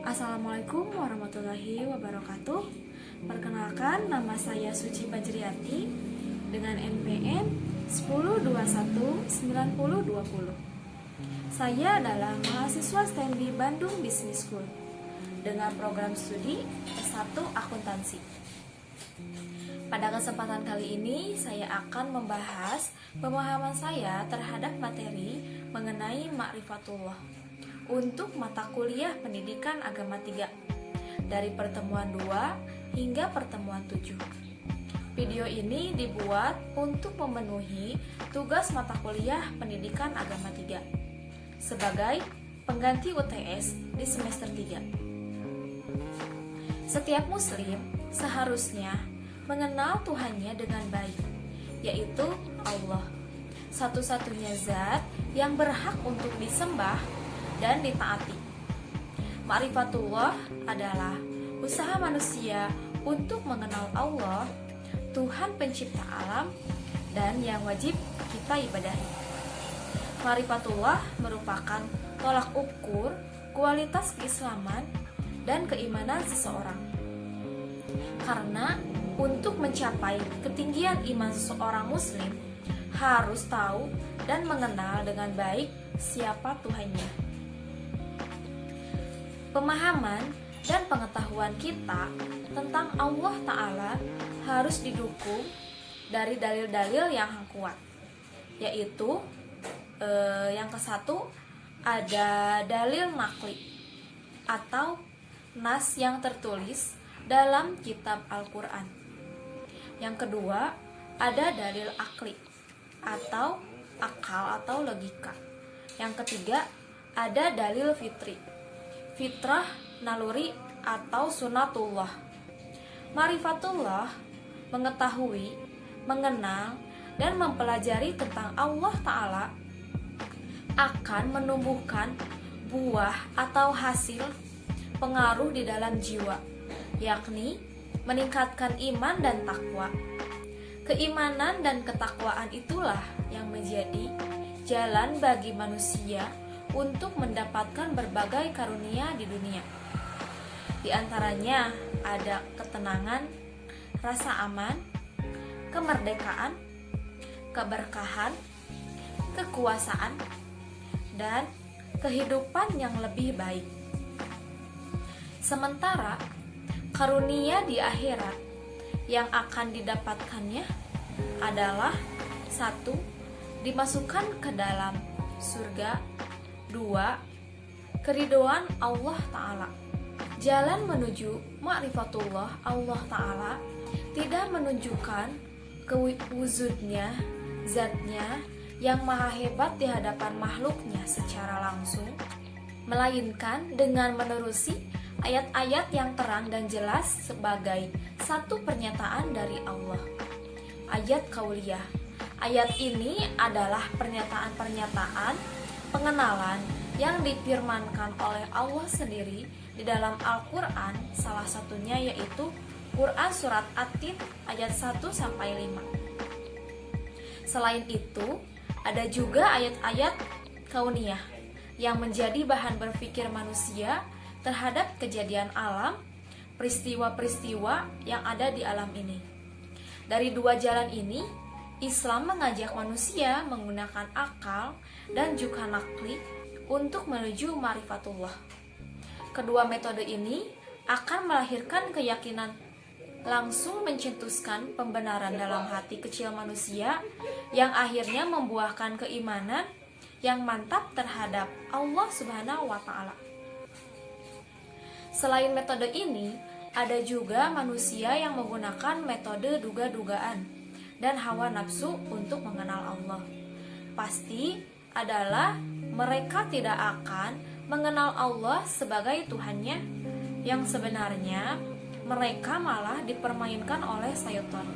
Assalamualaikum warahmatullahi wabarakatuh. Perkenalkan, nama saya Suci Bajriati dengan NPM 10219020. Saya adalah mahasiswa STEMBI Bandung Business School dengan program studi S1 Akuntansi. Pada kesempatan kali ini, saya akan membahas pemahaman saya terhadap materi mengenai Ma'rifatullah untuk mata kuliah Pendidikan Agama 3 dari pertemuan 2 hingga pertemuan 7. Video ini dibuat untuk memenuhi tugas mata kuliah Pendidikan Agama 3 sebagai pengganti UTS di semester 3. Setiap muslim seharusnya mengenal Tuhannya dengan baik, yaitu Allah, satu-satunya zat yang berhak untuk disembah dan ditaati. Ma'rifatullah adalah usaha manusia untuk mengenal Allah, Tuhan pencipta alam dan yang wajib kita ibadahi. Ma'rifatullah merupakan tolak ukur kualitas keislaman dan keimanan seseorang. Karena untuk mencapai ketinggian iman seseorang muslim harus tahu dan mengenal dengan baik siapa Tuhannya. Pemahaman dan pengetahuan kita tentang Allah Ta'ala harus didukung dari dalil-dalil yang kuat, yaitu yang ke-1 ada dalil naqli atau nas yang tertulis dalam kitab Al-Quran. Yang kedua ada dalil akli atau akal atau logika. Yang ketiga ada dalil fitrah, naluri, atau sunatullah. Ma'rifatullah mengetahui, mengenal, dan mempelajari tentang Allah Ta'ala akan menumbuhkan buah atau hasil pengaruh di dalam jiwa, yakni meningkatkan iman dan takwa. Keimanan dan ketakwaan itulah yang menjadi jalan bagi manusia untuk mendapatkan berbagai karunia di dunia. Di antaranya ada ketenangan, rasa aman, kemerdekaan, keberkahan, kekuasaan, dan kehidupan yang lebih baik. Sementara karunia di akhirat yang akan didapatkannya adalah 1. Dimasukkan ke dalam surga, 2. Keridhaan Allah Ta'ala. Jalan menuju Ma'rifatullah Allah Ta'ala tidak menunjukkan kewujudnya, zatnya yang maha hebat di hadapan makhluknya secara langsung, melainkan dengan menerusi ayat-ayat yang terang dan jelas sebagai satu pernyataan dari Allah. Ayat kauliyah. Ayat ini adalah pernyataan-pernyataan pengenalan yang difirmankan oleh Allah sendiri di dalam Al-Quran, salah satunya yaitu Quran Surat At-Tin ayat 1-5. Selain itu, ada juga ayat-ayat kauniyah yang menjadi bahan berpikir manusia terhadap kejadian alam, peristiwa-peristiwa yang ada di alam ini. Dari dua jalan ini, Islam mengajak manusia menggunakan akal dan juga nakli untuk menuju Ma'rifatullah. Kedua metode ini akan melahirkan keyakinan langsung mencetuskan pembenaran dalam hati kecil manusia yang akhirnya membuahkan keimanan yang mantap terhadap Allah Subhanahu wa Ta'ala. Selain metode ini, ada juga manusia yang menggunakan metode duga-dugaan dan hawa nafsu untuk mengenal Allah. Pasti adalah mereka tidak akan mengenal Allah sebagai Tuhannya, yang sebenarnya mereka malah dipermainkan oleh syaitan.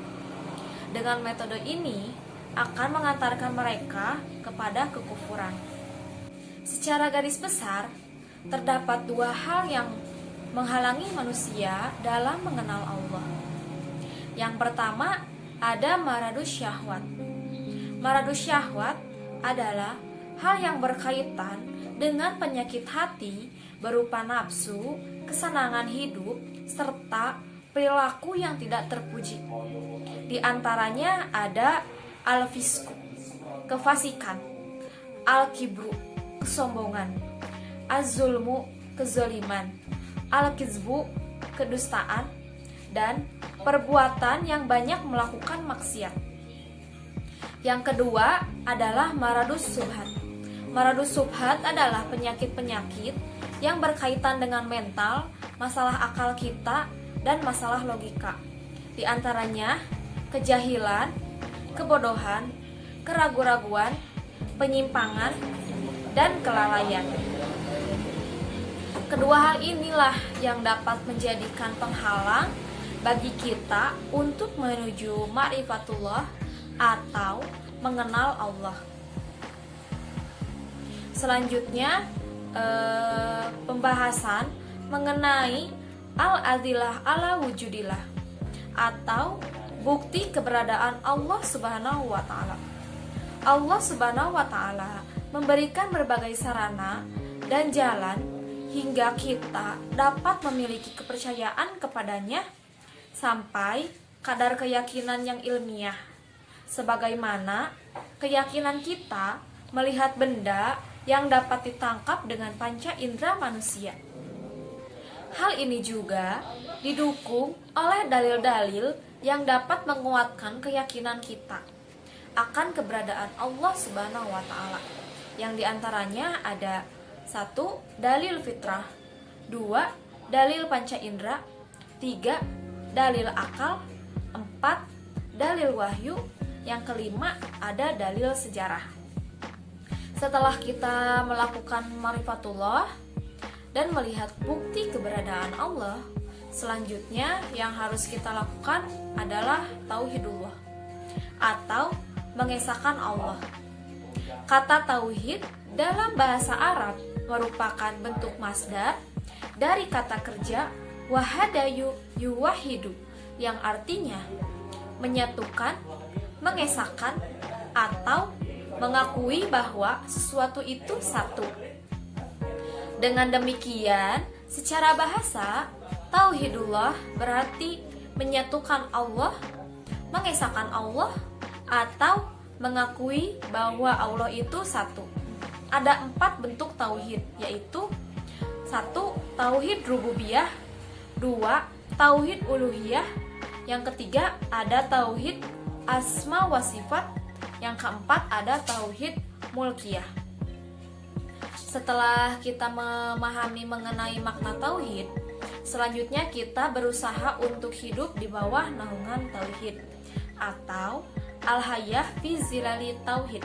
Dengan metode ini akan mengantarkan mereka kepada kekufuran. Secara garis besar, terdapat dua hal yang menghalangi manusia dalam mengenal Allah. Yang pertama, ada maradus syahwat. Maradus syahwat adalah hal yang berkaitan dengan penyakit hati berupa nafsu, kesenangan hidup, serta perilaku yang tidak terpuji. Di antaranya ada al-fisku, kefasikan, al-kibru, kesombongan, az-zulmu, kezaliman, al-kizbu, kedustaan, dan perbuatan yang banyak melakukan maksiat. Yang kedua adalah maradus subhat. Maradus subhat adalah penyakit-penyakit yang berkaitan dengan mental, masalah akal kita, dan masalah logika. Di antaranya kejahilan, kebodohan, keraguan-raguan, penyimpangan, dan kelalaian. Kedua hal inilah yang dapat menjadikan penghalang bagi kita untuk menuju ma'rifatullah atau mengenal Allah. Selanjutnya pembahasan mengenai al-adillah ala wujudillah atau bukti keberadaan Allah Subhanahu wa taala. Allah Subhanahu wa taala memberikan berbagai sarana dan jalan hingga kita dapat memiliki kepercayaan kepadanya sampai kadar keyakinan yang ilmiah, sebagaimana keyakinan kita melihat benda yang dapat ditangkap dengan panca indera manusia. Hal ini juga didukung oleh dalil-dalil yang dapat menguatkan keyakinan kita akan keberadaan Allah Subhanahu wa taala. Yang diantaranya ada 1. Dalil fitrah, 2. Dalil panca indera, 3. Dalil akal, 4. Dalil wahyu, yang kelima ada dalil sejarah. Setelah kita melakukan ma'rifatullah dan melihat bukti keberadaan Allah, selanjutnya yang harus kita lakukan adalah tauhidullah atau mengesahkan Allah. Kata tauhid dalam bahasa Arab merupakan bentuk masdar dari kata kerja wahadayu yuwahidu, yang artinya menyatukan, mengesahkan, atau mengakui bahwa sesuatu itu satu. Dengan demikian, secara bahasa, tauhidullah berarti menyatukan Allah, mengesahkan Allah, atau mengakui bahwa Allah itu satu. Ada 4 bentuk tauhid, yaitu 1. Tauhid rububiyah, 2. Tauhid uluhiyah, yang ketiga ada tauhid asma wa sifat, yang keempat ada tauhid mulkiyah. Setelah kita memahami mengenai makna tauhid, selanjutnya kita berusaha untuk hidup di bawah naungan tauhid atau al-hayah fi zilali tauhid.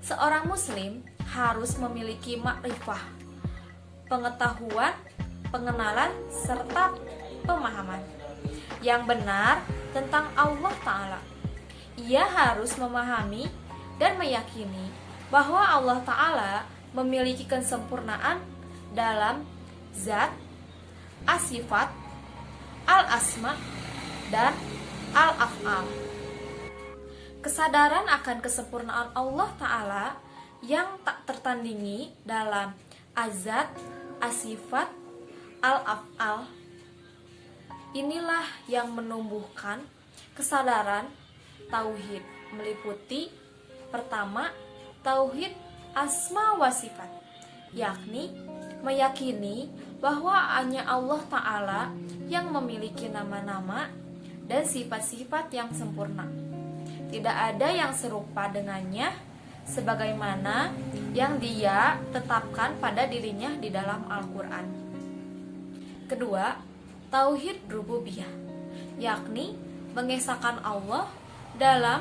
Seorang muslim harus memiliki makrifah, pengetahuan, pengenalan, serta pemahaman yang benar tentang Allah Ta'ala. Ia harus memahami dan meyakini bahwa Allah Ta'ala memiliki kesempurnaan dalam zat, as-sifat, al-asma, dan al-af'al. Kesadaran akan kesempurnaan Allah Ta'ala yang tak tertandingi dalam azat, as-sifat, al-af'al. Inilah yang menumbuhkan kesadaran tauhid, meliputi pertama, tauhid asma wa sifat, yakni meyakini bahwa hanya Allah Ta'ala yang memiliki nama-nama dan sifat-sifat yang sempurna. Tidak ada yang serupa dengannya sebagaimana yang Dia tetapkan pada dirinya di dalam Al-Quran. Kedua, tauhid rububiyah, yakni mengesahkan Allah dalam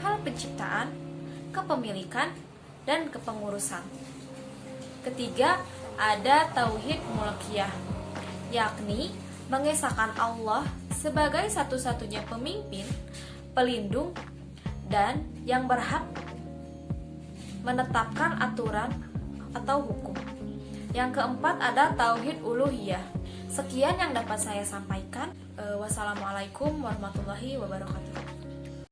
hal penciptaan, kepemilikan, dan kepengurusan. Ketiga, ada tauhid mulkiyah, yakni mengesahkan Allah sebagai satu-satunya pemimpin, pelindung, dan yang berhak menetapkan aturan atau hukum. Yang keempat ada tauhid uluhiyah. Sekian yang dapat saya sampaikan. Wassalamualaikum warahmatullahi wabarakatuh.